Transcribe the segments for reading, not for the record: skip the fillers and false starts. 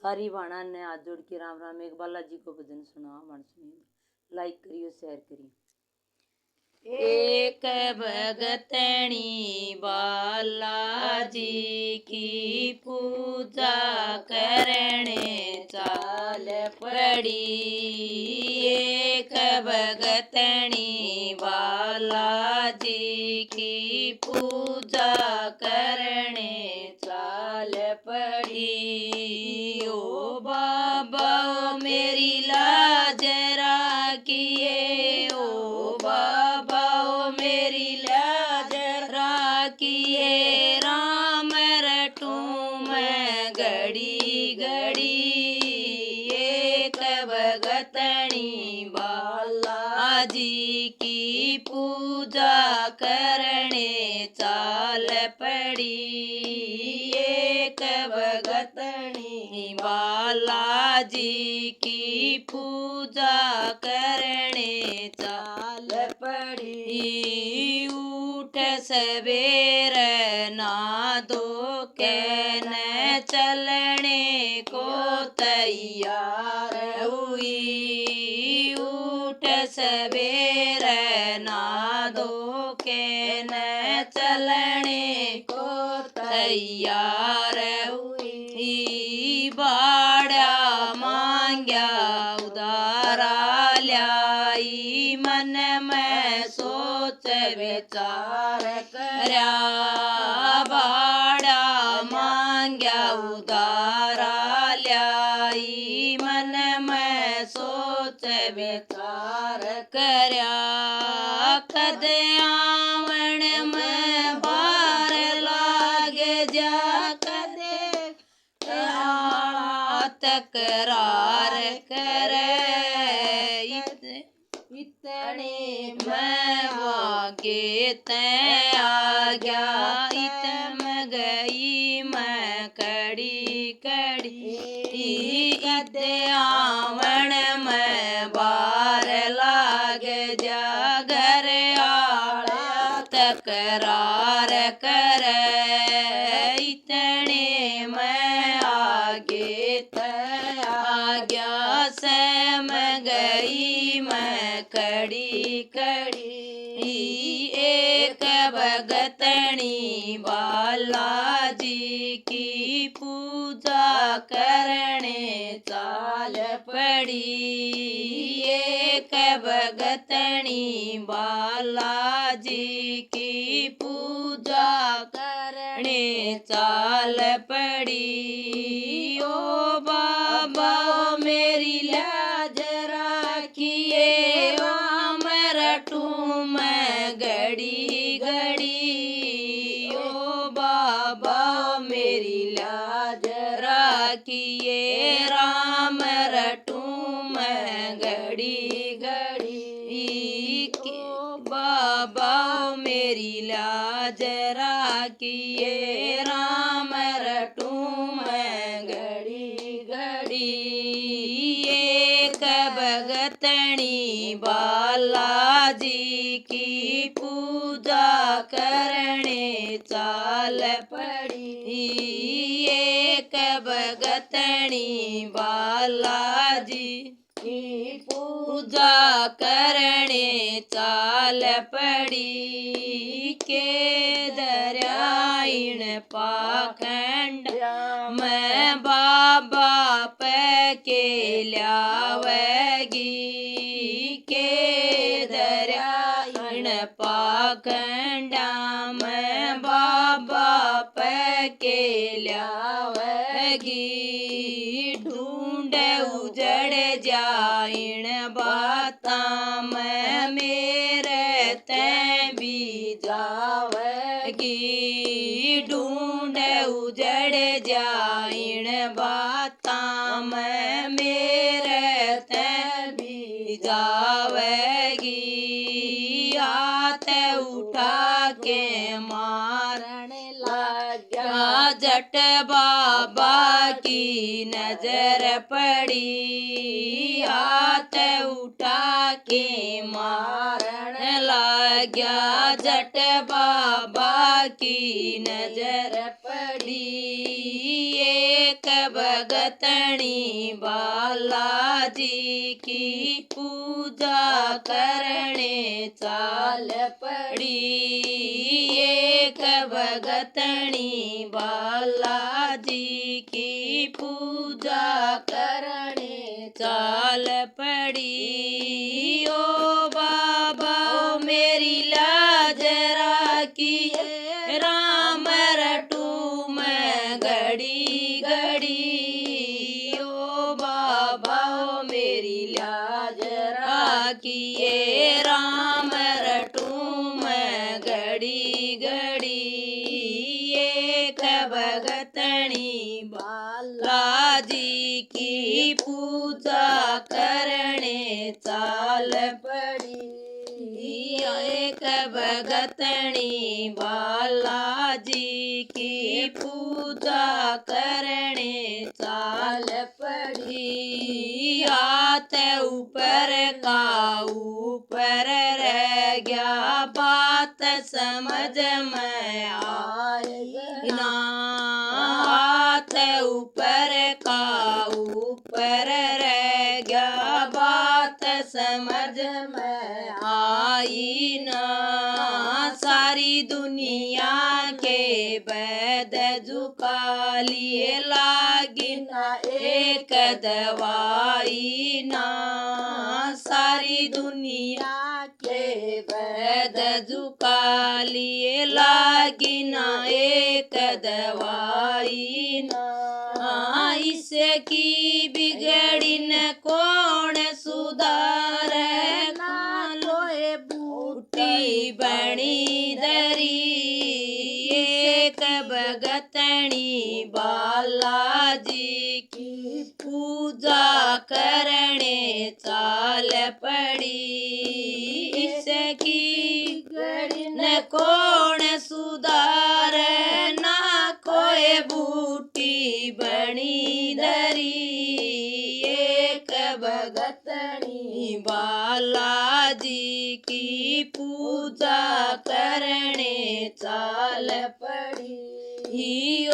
सारी बाणा ने हाथ जोड़ के राम राम। एक बालाजी को भजन सुना मन सुनिए। लाइक करियो, शेयर करियो। एक भगतनी बालाजी की पूजा करने चाल पड़ी। एक भगतनी बालाजी की पूजा करने चाल पड़ी। ओ बाबा ओ मेरी लाज राखिए, ओ बाबा ओ मेरी लाज राखिए। राम रटू मैं घड़ी घड़ी। एक भगतनी बालाजी की पूजा करने चाल पड़ी। एक भगतनी बालाजी की पूजा करने चाल पड़ी। उठ सवेर ना दो के न चलने को तैयार हुई। उठ सवेर ना दो के न चलने को तैयार हुई। बाड़ा मांग्या उदारा ल्याई, मन में सोच विचार करया। बाड़ा मांग्या उदारा ल्याई, मन में सोच विचार करया। कद आवण में बार लाग जा, कदे तकरार करे। इतने मैं वागे तै आ गया। इतम गई मैं कड़ी कड़ी। इते आवण में बार लाग जा, घर आला तकरार करे। इतने मैं आगे तै आ गया, सम गई मैं कड़ी कड़ी। एक भगतनी बालाजी की पूजा करने चाल पड़ी। एक भगतनी बालाजी की पूजा करने चाल पड़ी। ओ बाबा ओ मेरी लाज राखिए, राम रटू मैं घड़ी घड़ी। ओ बाबा मेरी लाज राखिए, राम रटू मैं घड़ी घड़ी। ओ बाबा मेरी लाज राखिए, राम रटू मैं घड़ी घड़ी। एक भगतनी बालाजी की पूजा करने चाल पड़ी। एक भगतनी बालाजी की पूजा करने चाल पड़ी। के दरियाइन पाखंड मैं बाबा पे के ल्यावेगी। के दरियाइन पाखंडा मैं बाबा पे के ल्यावेगी। ढूंढ उजड़ जाइन बाता मैं मेरे तै भी जावेगी। ढूंढ उजड़ जाइन बाता मैं मेरे तै भी जावेगी। हाथ उठा के मारन लगा, जट बाबा की नजर पड़ी। हाथ उठा के मारन लगा, जट बाबा की नजर पड़ी। एक भगतनी बालाजी की पूजा करने चाल पड़ी। एक भगतनी बालाजी की पूजा करने चाल पड़ी। ओ बाबा ओ मेरी लाज राखी राम रटू मैं घड़ी घड़ी। ओ बाबा ओ मेरी लाज राखिए राम रटू मैं घड़ी घड़ी। एक भगतनी बालाजी की पूजा करने चाल पड़ी। एक भगतनी बालाजी की पूजा करने चाल पड़ी। हाथ ऊपर का ऊपर रह गया बात समझ में आई ना। हाथ ऊपर का ऊपर रह गया बात समझ में आई ना। सारी दुनिया के वैद झुका लिए लागी ना एक दवाई ना। सारी दुनिया के वैद झुका लिए लागी ना एक दवाई ना। इसकी बिगड़ी न कौन सुधार ना। लोए बूटी बनी धरी। एक भगतनी बालाजी की पूजा करने चाल पड़ी। इसकी बिगड़ी न कौन सुधार ना। कोई बूटी बनी धरी। एक भगतनी बालाजी की पूजा करने चाल पड़ी। ओ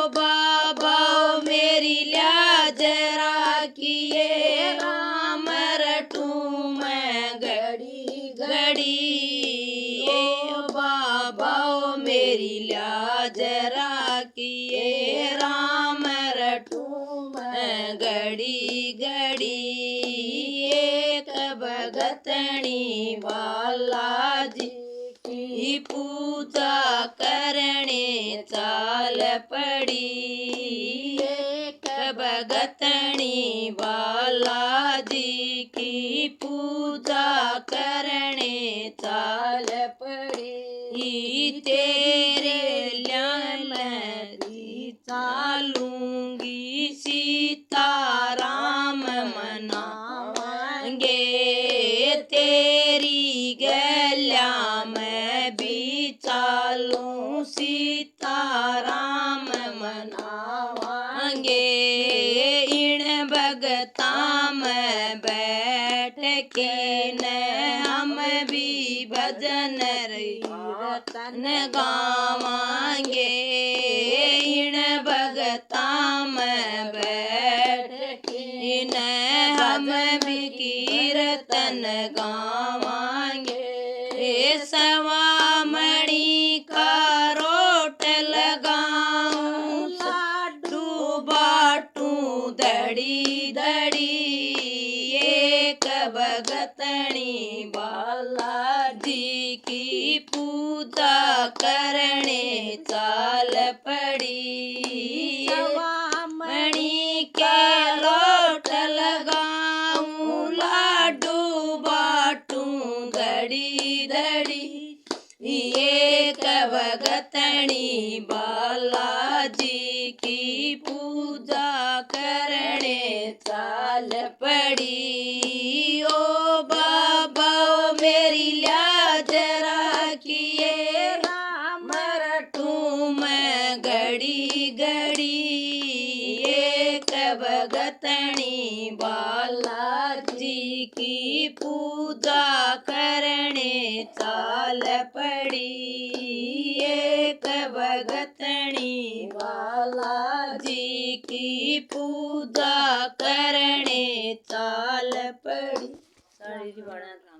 बाबा ओ मेरी लाज राखिए राम रटू मैं घड़ी घड़ी। ओ बाबा ओ मेरी लाज राखिए राम रटू मैं घड़ी घड़ी। एक भगतनी बालाजी की पूजा करने चाल पड़ी। एक भगतनी बालाजी की पूजा करने चाल पड़ी। तेरे लिए मैं चालूंगी सीताराम मनाएंगे। तेरी गैया मैं भी चालूं सीताराम मनाएंगे। इन भगता में बैठ के न हम भी भजन कीर्तन गावांगे। इन भगता में बैठ के न हम भी कीर्तन गावांगे। सवामणि का रोट लगाऊं लाडू बाटू धड़ी धड़ी। एक भगतनी बालाजी की पूजा करने चाल पड़ी। सवामणि के लोट लगाऊं लाडू बाटू धड़ी धड़ी। एक भगतनी बालाजी की पूजा करने चाल पड़ी। ओ बाबा ओ मेरी लाज राखिए राम रटू मैं घड़ी घड़ी। एक भगतनी बालाजी की पूजा करने चाल पड़ी। एक भगतनी बालाजी की पूजा करने चाल पड़ी। साड़ी जी बना